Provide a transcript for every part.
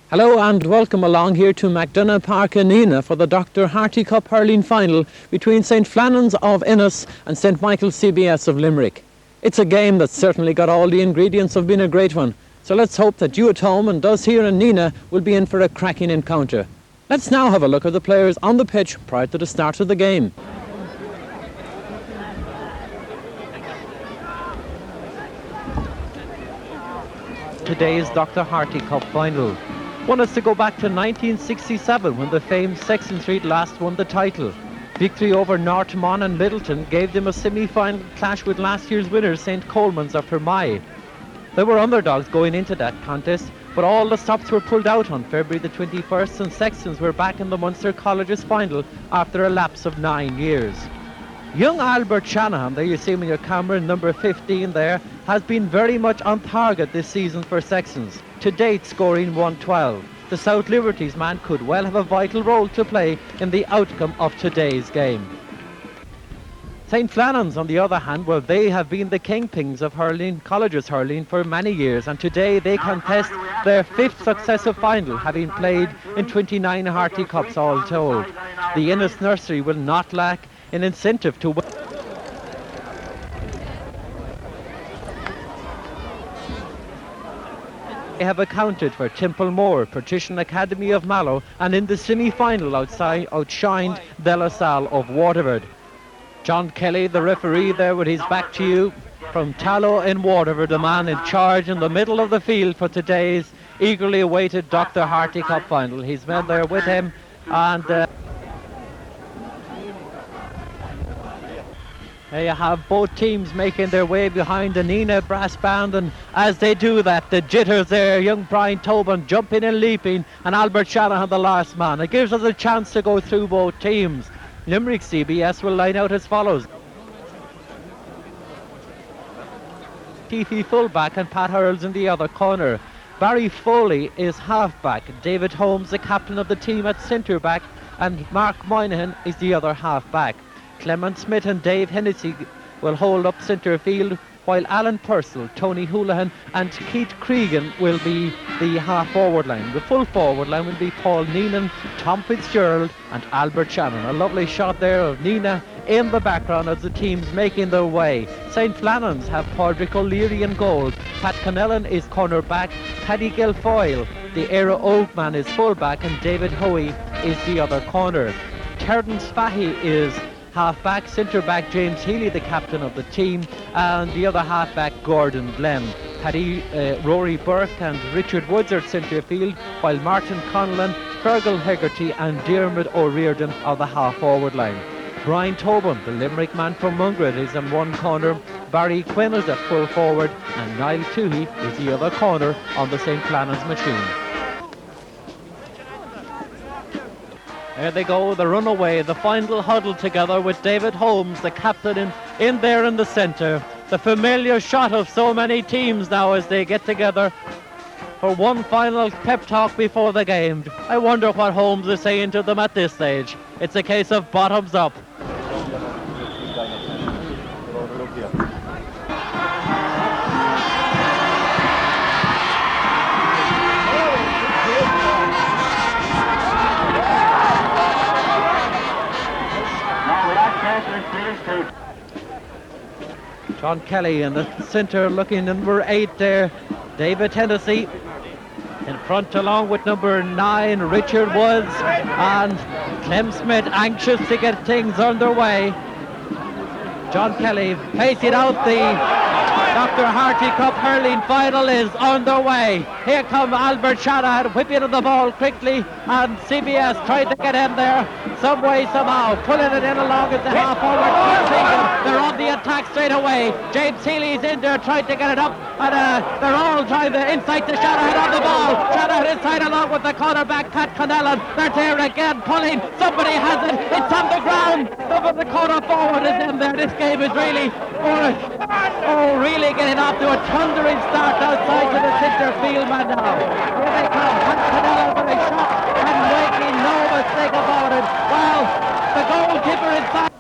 Hello and welcome along here to McDonagh Park in Nenagh for the Dr. Harty Cup Hurling Final between St. Flannans of Ennis and St. Michael CBS of Limerick. It's a game that's certainly got all the ingredients of being a great one, so let's hope that you at home and us here in Nenagh will be in for a cracking encounter. Let's now have a look at the players on the pitch prior to the start of the game. Today's Dr. Harty Cup Final. Want us to go back to 1967 when the famed Sexton Street last won the title. Victory over Northmont and Littleton gave them a semi-final clash with last year's winners St. Coleman's of Fermoy. There were underdogs going into that contest, but all the stops were pulled out on February the 21st and Sextons were back in the Munster Colleges final after a lapse of 9 years. Young Albert Shanahan, there you see him in your camera, number 15 there, has been very much on target this season for Sextons, to date scoring 112. The South Liberties man could well have a vital role to play in the outcome of today's game. St. Flannans, on the other hand, well, they have been the kingpins of hurling, colleges hurling, for many years, and today they contest their 5th successive final, having played in 29 Harty Cups all told. The Ennis nursery will not lack an incentive to win. They have accounted for Templemore, Patrician Academy of Mallow, and in the semi-final outshined De La Salle of Waterford. John Kelly, the referee there with his back to you, from Tallow in Waterford, the man in charge in the middle of the field for today's eagerly awaited Dr. Harty Cup Final. He's been there with him, and there you have both teams making their way behind the Nenagh brass band, and as they do that, the jitters there, young Brian Tobin jumping and leaping, and Albert Shanahan the last man. It gives us a chance to go through both teams. Limerick CBS will line out as follows. Keithy fullback and Pat Hurls in the other corner. Barry Foley is halfback. David Holmes, the captain of the team, at centre back, and Mark Moynihan is the other halfback. Clement Smith and Dave Hennessy will hold up centre field, while Alan Purcell, Tony Houlihan and Keith Cregan will be the half-forward line. The full forward line will be Paul Neenan, Tom Fitzgerald and Albert Shannon. A lovely shot there of Nenagh in the background as the teams making their way. St. Flannans have Padraig O'Leary in goal. Pat Connellan is corner back. Paddy Guilfoyle, the Era Oakman, is full back, and David Hoey is the other corner. Terence Fahy is half-back, centre-back James Healy, the captain of the team, and the other half-back Gordon Glenn. Rory Burke and Richard Woods are centre field, while Martin Conlon, Fergal Hegarty and Dermot O'Riordan are the half-forward line. Brian Tobin, the Limerick man from Mungret, is in one corner. Barry Quinn is at full forward, and Niall Toohey is the other corner on the St. Flannans machine. There they go, the runaway, the final huddle together with David Holmes, the captain, in there in the centre. The familiar shot of so many teams now as they get together for one final pep talk before the game. I wonder what Holmes is saying to them at this stage. It's a case of bottoms up. John Kelly in the centre looking number 8 there. David Hennessy in front along with number 9 Richard Woods, and Clem Smith anxious to get things underway. John Kelly pacing out. The Dr. Harty Cup Hurling Final is underway. Here come Albert Shanahan whipping the ball quickly, and CBS trying to get in there some way, somehow, pulling it in along at the half forward. They're on the attack straight away. James Healy's in there trying to get it up, and they're all trying to insight to Shanahan on the ball. Shanahan inside along with the cornerback Pat Connellan. They're there again, pulling. Somebody has it. It's on the ground. The corner forward is in there. This game is really really getting off to a thundering start outside to the centre field man now. Here they come. Pat Connellan with a shot and making no mistake about it. Well, the goalkeeper inside.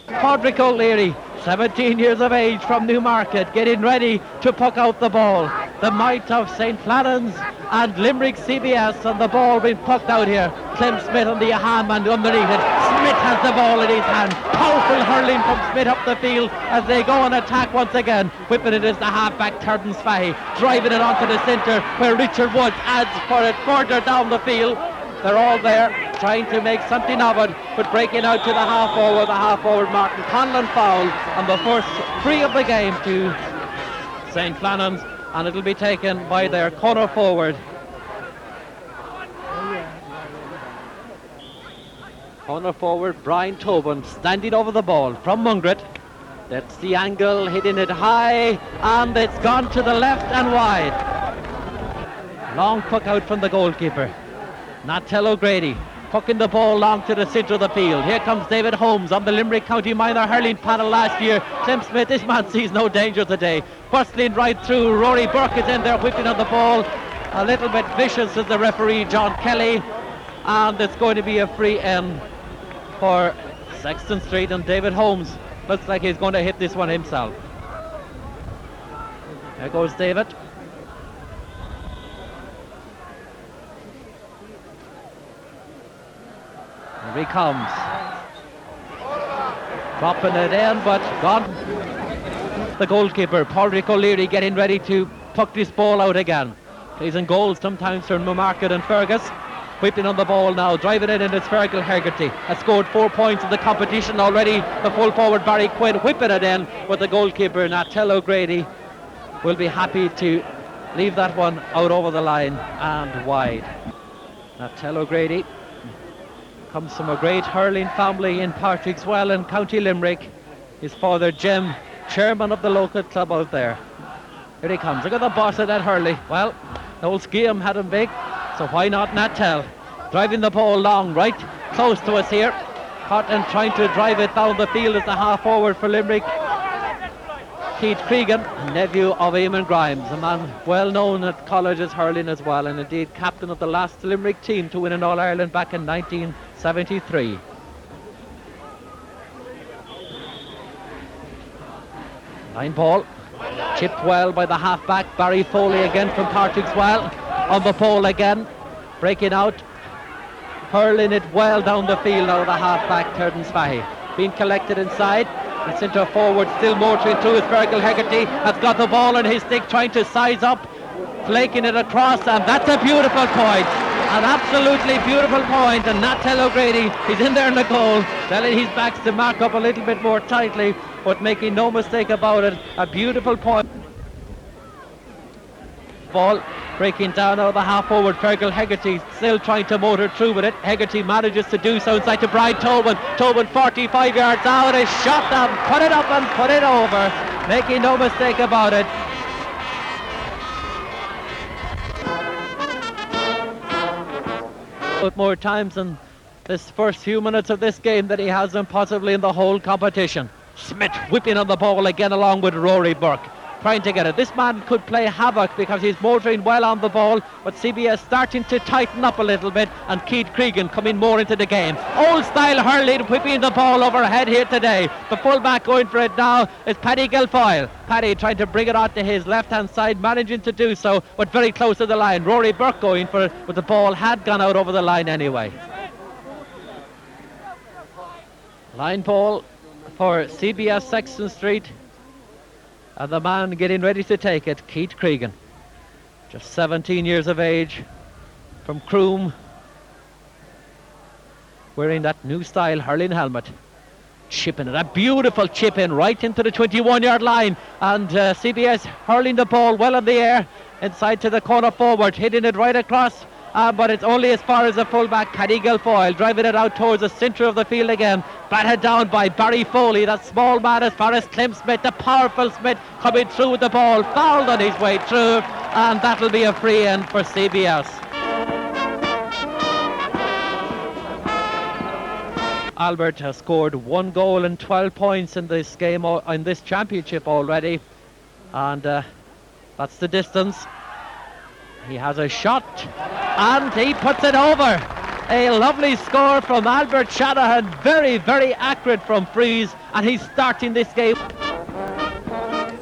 Padraig O'Leary 17 years of age from Newmarket, getting ready to puck out the ball. The might of St. Flannans and Limerick CBS, and the ball being pucked out here. Clem Smith on the handman underneath it. Smith has the ball in his hand. Powerful hurling from Smith up the field as they go on attack once again. Whipping it is the halfback Turden Spahy, driving it onto the centre where Richard Woods adds for it further down the field. They're all there trying to make something of it, but breaking out to the half forward Martin Conlon foul on the first free of the game to St. Flannans, and it'll be taken by their corner forward. Corner forward Brian Tobin standing over the ball from Mungret. That's the angle, hitting it high, and it's gone to the left and wide. Long puck out from the goalkeeper. Natel O'Grady pucking the ball long to the centre of the field. Here comes David Holmes on the Limerick County Minor hurling panel last year. Clem Smith, this man sees no danger today. Bustling right through. Rory Burke is in there whipping on the ball. A little bit vicious is the referee John Kelly. And it's going to be a free in for Sexton Street, and David Holmes looks like he's going to hit this one himself. There goes David. Here he comes. Dropping it in, but gone. The goalkeeper, Padraig O'Leary, getting ready to puck this ball out again. Plays in goals sometimes for Newmarket and Fergus. Whipping on the ball now, driving it in, it's Fergal Hegarty. Has scored 4 points in the competition already. The full forward Barry Quinn whipping it in, but the goalkeeper Natel O'Grady will be happy to leave that one out over the line and wide. Natel O'Grady comes from a great hurling family in Patrickswell in County Limerick. His father Jim, chairman of the local club out there. Here he comes. Look at the boss of that hurley. Well, the old Skiam had him big, so why not Natel? Driving the ball long, right close to us here. Caught and trying to drive it down the field as the half forward for Limerick. Keith Cregan, nephew of Eamon Grimes, a man well known at colleges hurling as well, and indeed captain of the last Limerick team to win an All-Ireland back in 1973. Line ball, chipped well by the halfback Barry Foley again from Patrickswell. On the pole again, breaking out, hurling it well down the field now, the halfback Turden Spahy. Being collected inside, the centre forward still motoring through is Fergal Hegarty. Has got the ball on his stick, trying to size up, flaking it across, and that's a beautiful point. An absolutely beautiful point, and Natel O'Grady, he's in there in the goal, telling his backs to mark up a little bit more tightly, but making no mistake about it, a beautiful point. Ball breaking down out of the half forward. Fergal Hegarty still trying to motor through with it. Hegarty manages to do so inside to Brian Tobin. Tobin 45 yards out, a shot down, put it up and put it over, making no mistake about it. More times in this first few minutes of this game that he has them possibly in the whole competition. Smith whipping on the ball again along with Rory Burke, trying to get it. This man could play havoc because he's motoring well on the ball, but CBS starting to tighten up a little bit, and Keith Cregan coming more into the game. Old style hurling, whipping the ball overhead here today. The fullback going for it now is Paddy Guilfoyle. Paddy trying to bring it out to his left hand side, managing to do so, but very close to the line. Rory Burke going for it, but the ball had gone out over the line anyway. Line ball for CBS Sexton Street, and the man getting ready to take it, Keith Cregan, just 17 years of age, from Croom, wearing that new style hurling helmet, chipping it, a beautiful chip in right into the 21-yard line, and CBS hurling the ball well in the air inside to the corner forward, hitting it right across, but it's only as far as the fullback Paddy Guilfoyle, driving it out towards the centre of the field again, batted down by Barry Foley, that small man as far as Clem Smith, the powerful Smith coming through with the ball, fouled on his way through, and that'll be a free in for CBS. Albert has scored 1 goal and 12 points in this game, in this championship already, and that's the distance. He has a shot and he puts it over. A lovely score from Albert Shanahan, very, very accurate from frees, and he's starting this game.